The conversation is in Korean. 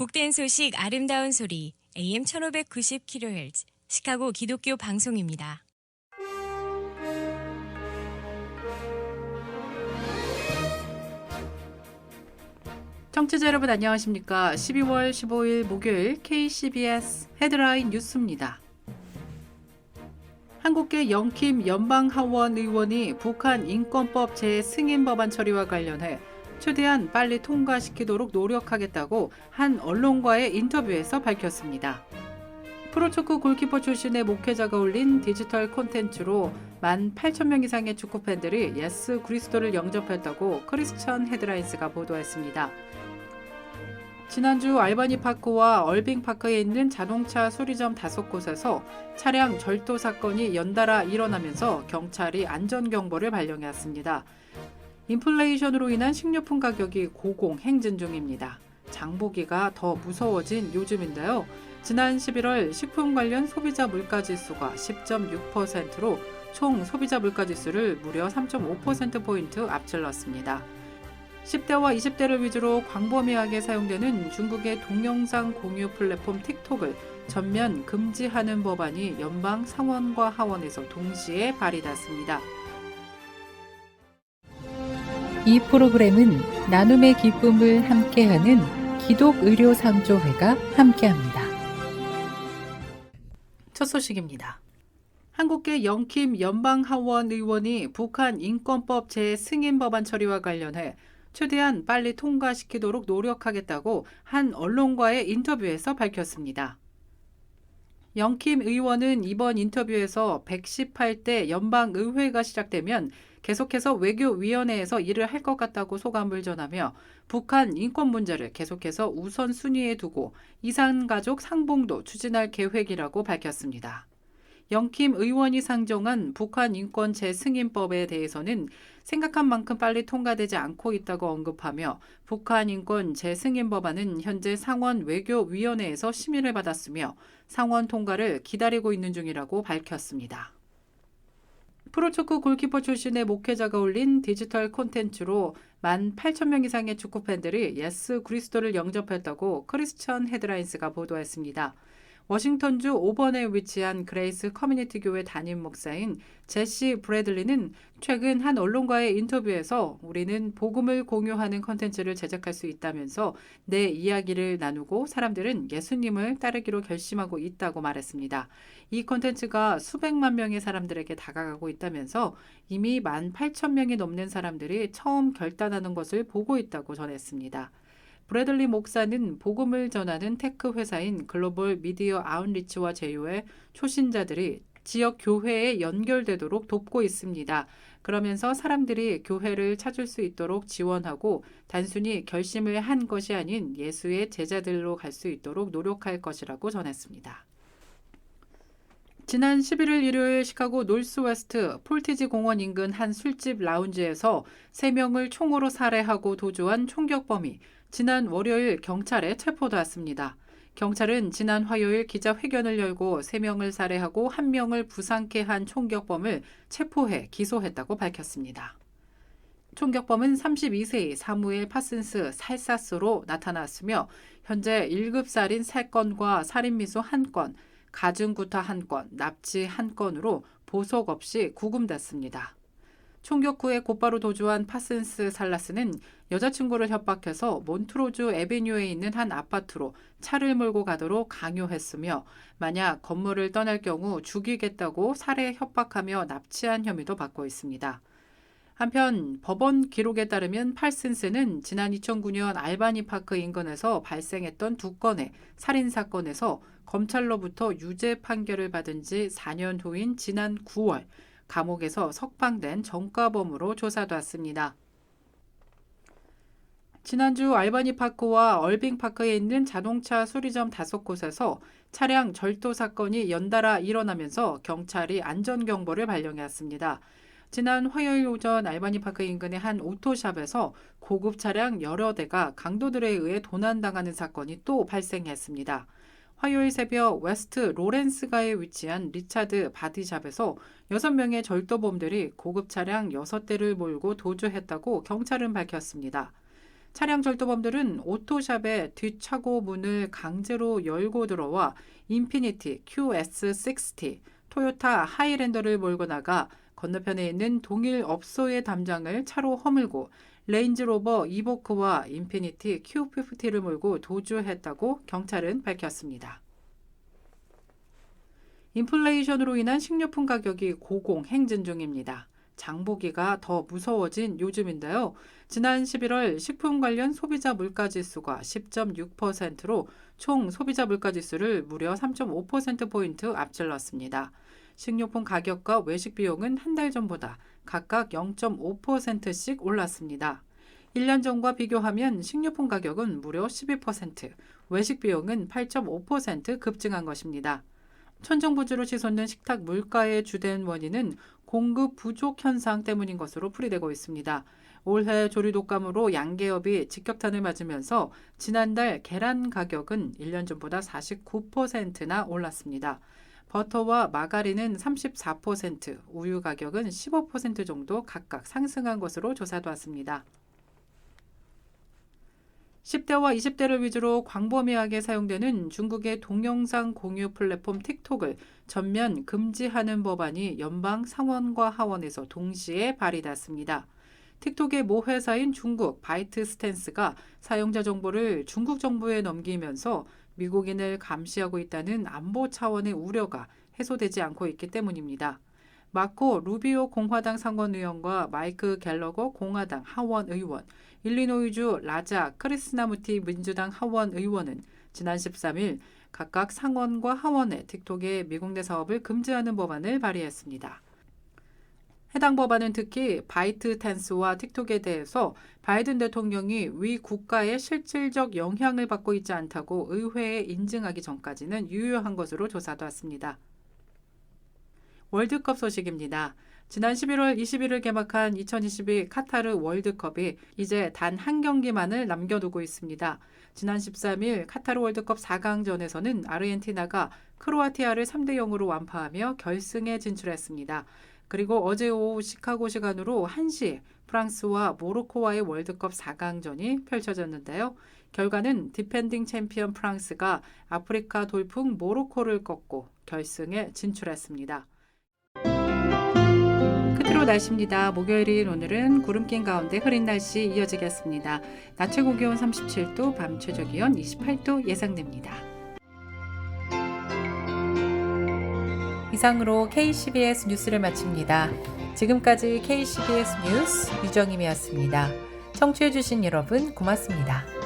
복된 소식 아름다운 소리 AM 1590kHz 시카고 기독교 방송입니다. 청취자 여러분 안녕하십니까? 12월 15일 목요일 KCBS 헤드라인 뉴스입니다. 한국계 영킴 연방하원 의원이 북한 인권법 재승인 법안 처리와 관련해 최대한 빨리 통과시키도록 노력하겠다고 한 언론과의 인터뷰에서 밝혔습니다. 프로축구 골키퍼 출신의 목회자가 올린 디지털 콘텐츠로 18,000명 이상의 축구팬들이 예수 그리스도를 영접했다고 크리스천 헤드라인스가 보도했습니다. 지난주 알바니 파크와 얼빙 파크에 있는 자동차 수리점 5곳에서 차량 절도 사건이 연달아 일어나면서 경찰이 안전경보를 발령했습니다. 인플레이션으로 인한 식료품 가격이 고공행진 중입니다. 장보기가 더 무서워진 요즘인데요. 지난 11월 식품 관련 소비자 물가지수가 10.6%로 총 소비자 물가지수를 무려 3.5%포인트 앞질렀습니다. 10대와 20대를 위주로 광범위하게 사용되는 중국의 동영상 공유 플랫폼 틱톡을 전면 금지하는 법안이 연방 상원과 하원에서 동시에 발의됐습니다. 이 프로그램은 나눔의 기쁨을 함께하는 기독의료상조회가 함께합니다. 첫 소식입니다. 한국계 영킴 연방하원 의원이 북한 인권법 재승인 법안 처리와 관련해 최대한 빨리 통과시키도록 노력하겠다고 한 언론과의 인터뷰에서 밝혔습니다. 영킴 의원은 이번 인터뷰에서 118대 연방의회가 시작되면 계속해서 외교위원회에서 일을 할 것 같다고 소감을 전하며 북한 인권 문제를 계속해서 우선순위에 두고 이산가족 상봉도 추진할 계획이라고 밝혔습니다. 영킴 의원이 상정한 북한 인권 재승인법에 대해서는 생각한 만큼 빨리 통과되지 않고 있다고 언급하며 북한 인권 재승인 법안은 현재 상원 외교위원회에서 심의를 받았으며 상원 통과를 기다리고 있는 중이라고 밝혔습니다. 프로축구 골키퍼 출신의 목회자가 올린 디지털 콘텐츠로 18,000명 이상의 축구팬들이 예수 그리스도를 영접했다고 크리스천 헤드라인스가 보도했습니다. 워싱턴주 오번에 위치한 그레이스 커뮤니티 교회 담임 목사인 제시 브래들리는 최근 한 언론과의 인터뷰에서 우리는 복음을 공유하는 콘텐츠를 제작할 수 있다면서 내 이야기를 나누고 사람들은 예수님을 따르기로 결심하고 있다고 말했습니다. 이 콘텐츠가 수백만 명의 사람들에게 다가가고 있다면서 이미 18,000명이 넘는 사람들이 처음 결단하는 것을 보고 있다고 전했습니다. 브래들리 목사는 복음을 전하는 테크 회사인 글로벌 미디어 아웃리치와 제휴해 초신자들이 지역 교회에 연결되도록 돕고 있습니다. 그러면서 사람들이 교회를 찾을 수 있도록 지원하고 단순히 결심을 한 것이 아닌 예수의 제자들로 갈 수 있도록 노력할 것이라고 전했습니다. 지난 11일 일요일 시카고 노스웨스트 폴티지 공원 인근 한 술집 라운지에서 3명을 총으로 살해하고 도주한 총격범이 지난 월요일 경찰에 체포되었습니다. 경찰은 지난 화요일 기자회견을 열고 3명을 살해하고 1명을 부상케 한 총격범을 체포해 기소했다고 밝혔습니다. 총격범은 32세의 사무엘 파슨스 살사스로 나타났으며 현재 1급 살인 3건과 살인미수 1건, 가중구타 1건, 납치 1건으로 보석 없이 구금됐습니다. 총격 후에 곧바로 도주한 파슨스 살라스는 여자친구를 협박해서 몬트로즈 에비뉴에 있는 한 아파트로 차를 몰고 가도록 강요했으며 만약 건물을 떠날 경우 죽이겠다고 살해 협박하며 납치한 혐의도 받고 있습니다. 한편 법원 기록에 따르면 파슨스는 지난 2009년 알바니 파크 인근에서 발생했던 2건의 살인사건에서 검찰로부터 유죄 판결을 받은 지 4년 후인 지난 9월 감옥에서 석방된 전과범으로 조사됐습니다. 지난주 알바니 파크와 얼빙 파크에 있는 자동차 수리점 5곳에서 차량 절도 사건이 연달아 일어나면서 경찰이 안전경보를 발령했습니다. 지난 화요일 오전 알바니 파크 인근의 한 오토샵에서 고급 차량 여러 대가 강도들에 의해 도난당하는 사건이 또 발생했습니다. 화요일 새벽 웨스트 로렌스가에 위치한 리차드 바디샵에서 6명의 절도범들이 고급 차량 6대를 몰고 도주했다고 경찰은 밝혔습니다. 차량 절도범들은 오토샵의 뒷차고 문을 강제로 열고 들어와 인피니티 QS60, 토요타 하이랜더를 몰고 나가 건너편에 있는 동일 업소의 담장을 차로 허물고 레인지로버 이보크와 인피니티 Q50를 몰고 도주했다고 경찰은 밝혔습니다. 인플레이션으로 인한 식료품 가격이 고공행진 중입니다. 장보기가 더 무서워진 요즘인데요. 지난 11월 식품 관련 소비자 물가지수가 10.6%로 총 소비자 물가지수를 무려 3.5%포인트 앞질렀습니다. 식료품 가격과 외식 비용은 한 달 전보다 각각 0.5%씩 올랐습니다. 1년 전과 비교하면 식료품 가격은 무려 12%, 외식 비용은 8.5% 급증한 것입니다. 천정부지로 치솟는 식탁 물가의 주된 원인은 공급 부족 현상 때문인 것으로 풀이되고 있습니다. 올해 조류 독감으로 양계업이 직격탄을 맞으면서 지난달 계란 가격은 1년 전보다 49%나 올랐습니다. 버터와 마가린은 34%, 우유 가격은 15% 정도 각각 상승한 것으로 조사되었습니다. 10대와 20대를 위주로 광범위하게 사용되는 중국의 동영상 공유 플랫폼 틱톡을 전면 금지하는 법안이 연방 상원과 하원에서 동시에 발의됐습니다. 틱톡의 모 회사인 중국 바이트스탠스가 사용자 정보를 중국 정부에 넘기면서 미국인을 감시하고 있다는 안보 차원의 우려가 해소되지 않고 있기 때문입니다. 마코 루비오 공화당 상원의원과 마이크 갤러거 공화당 하원 의원, 일리노이주 라자 크리스나무티 민주당 하원 의원은 지난 13일 각각 상원과 하원에 틱톡의 미국 내 사업을 금지하는 법안을 발의했습니다. 해당 법안은 특히 바이트댄스와 틱톡에 대해서 바이든 대통령이 위 국가에 실질적 영향을 받고 있지 않다고 의회에 인증하기 전까지는 유효한 것으로 조사되었습니다. 월드컵 소식입니다. 지난 11월 20일을 개막한 2022 카타르 월드컵이 이제 단 한 경기만을 남겨두고 있습니다. 지난 13일 카타르 월드컵 4강전에서는 아르헨티나가 크로아티아를 3대0으로 완파하며 결승에 진출했습니다. 그리고 어제 오후 시카고 시간으로 1시 프랑스와 모로코와의 월드컵 4강전이 펼쳐졌는데요. 결과는 디펜딩 챔피언 프랑스가 아프리카 돌풍 모로코를 꺾고 결승에 진출했습니다. 끝으로 날씨입니다. 목요일인 오늘은 구름 낀 가운데 흐린 날씨 이어지겠습니다. 낮 최고 기온 37도, 밤 최저 기온 28도 예상됩니다. 이상으로 KCBS 뉴스를 마칩니다. 지금까지 KCBS 뉴스 유정임이었습니다. 청취해주신 여러분 고맙습니다.